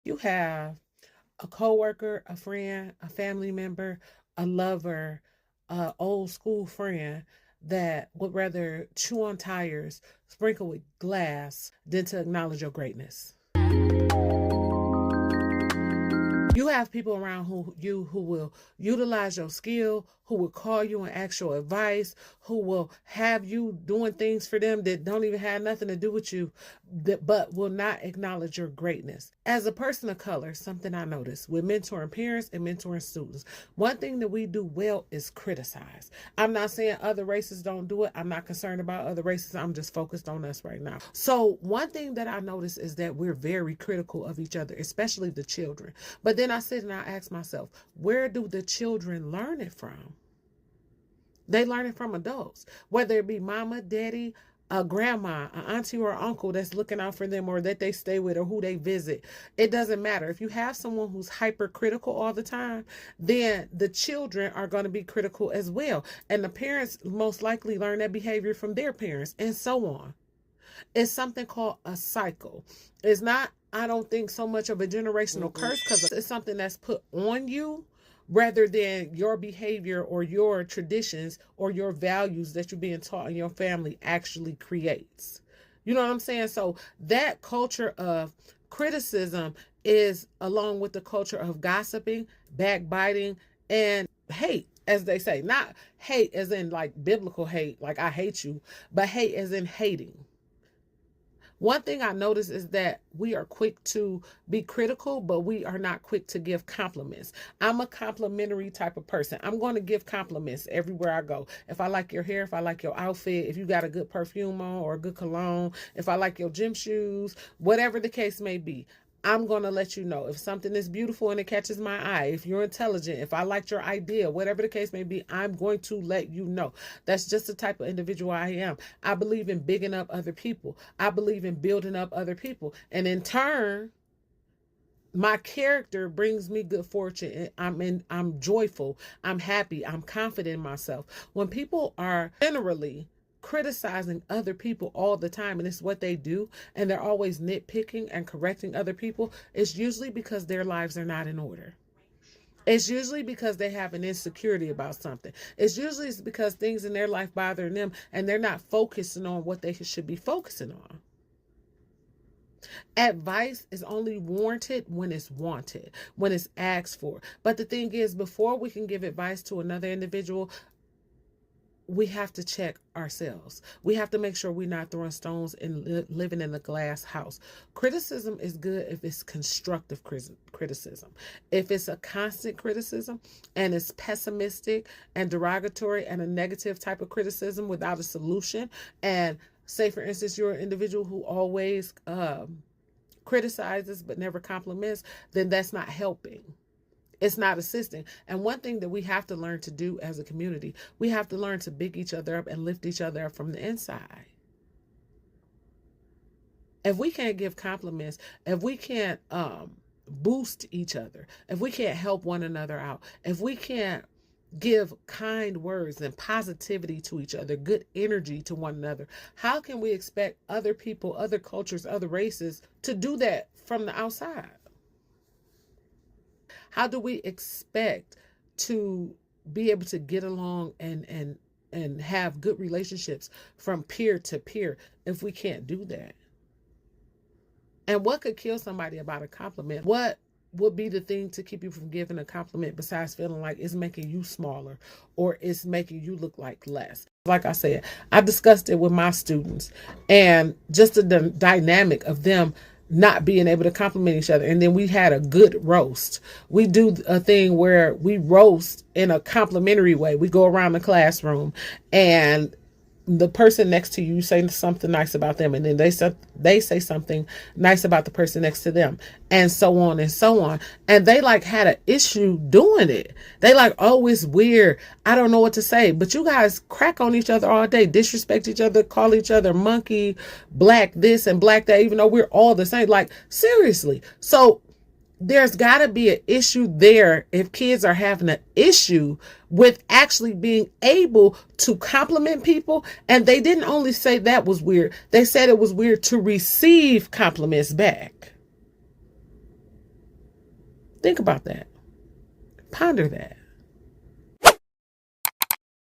You have a coworker, a friend, a family member, a lover, a old school friend that would rather chew on tires, sprinkle with glass, than to acknowledge your greatness. You have people around who will utilize your skill, who will call you and ask your advice, who will have you doing things for them that don't even have nothing to do with you, but will not acknowledge your greatness. As a person of color, something I noticed with mentoring parents and mentoring students, one thing that we do well is criticize. I'm not saying other races don't do it. I'm not concerned about other races. I'm just focused on us right now. So one thing that I noticed is that we're very critical of each other, especially the children. But then I sit and I ask myself, where do the children learn it from? They learn it from adults, whether it be mama, daddy, a grandma, an auntie, or uncle that's looking out for them, or that they stay with, or who they visit. It doesn't matter. If you have someone who's hypercritical all the time, then the children are going to be critical as well. And the parents most likely learn that behavior from their parents, and so on. It's something called a cycle. It's not, I don't think, so much of a generational curse, because it's something that's put on you rather than your behavior or your traditions or your values that you're being taught in your family actually creates. You know what I'm saying? So that culture of criticism is along with the culture of gossiping, backbiting, and hate, as they say. Not hate as in like biblical hate, like I hate you, but hate as in hating. One thing I notice is that we are quick to be critical, but we are not quick to give compliments. I'm a complimentary type of person. I'm going to give compliments everywhere I go. If I like your hair, if I like your outfit, if you got a good perfume on or a good cologne, if I like your gym shoes, whatever the case may be, I'm going to let you know. If something is beautiful and it catches my eye, if you're intelligent, if I liked your idea, whatever the case may be, I'm going to let you know. That's just the type of individual I am. I believe in bigging up other people. I believe in building up other people. And in turn, my character brings me good fortune. I'm joyful. I'm happy. I'm confident in myself. When people are generally criticizing other people all the time, and it's what they do, and they're always nitpicking and correcting other people, it's usually because their lives are not in order. It's usually because they have an insecurity about something. It's usually because things in their life bother them and they're not focusing on what they should be focusing on. Advice is only warranted when it's wanted, when it's asked for. But the thing is, before we can give advice to another individual, we have to check ourselves. We have to make sure we're not throwing stones and living in a glass house. Criticism is good if it's constructive criticism. If it's a constant criticism and it's pessimistic and derogatory and a negative type of criticism without a solution, and say, for instance, you're an individual who always criticizes but never compliments, then that's not helping. It's not assisting. And one thing that we have to learn to do as a community, we have to learn to big each other up and lift each other up from the inside. If we can't give compliments, if we can't boost each other, if we can't help one another out, if we can't give kind words and positivity to each other, good energy to one another, how can we expect other people, other cultures, other races to do that from the outside? How do we expect to be able to get along and have good relationships from peer to peer if we can't do that? And what could kill somebody about a compliment? What would be the thing to keep you from giving a compliment besides feeling like it's making you smaller or it's making you look like less? Like I said, I discussed it with my students, and just the dynamic of them not being able to compliment each other. And then we had a good roast. We do a thing where we roast in a complimentary way. We go around the classroom and the person next to you say something nice about them, and then they say something nice about the person next to them, and so on and so on. And they like had an issue doing it. They like, oh, it's weird, I don't know what to say. But you guys crack on each other all day, disrespect each other, call each other monkey, black this and black that, even though we're all the same. Like, seriously. So there's got to be an issue there if kids are having an issue with actually being able to compliment people. And they didn't only say that was weird, they said it was weird to receive compliments back. Think about that. Ponder that.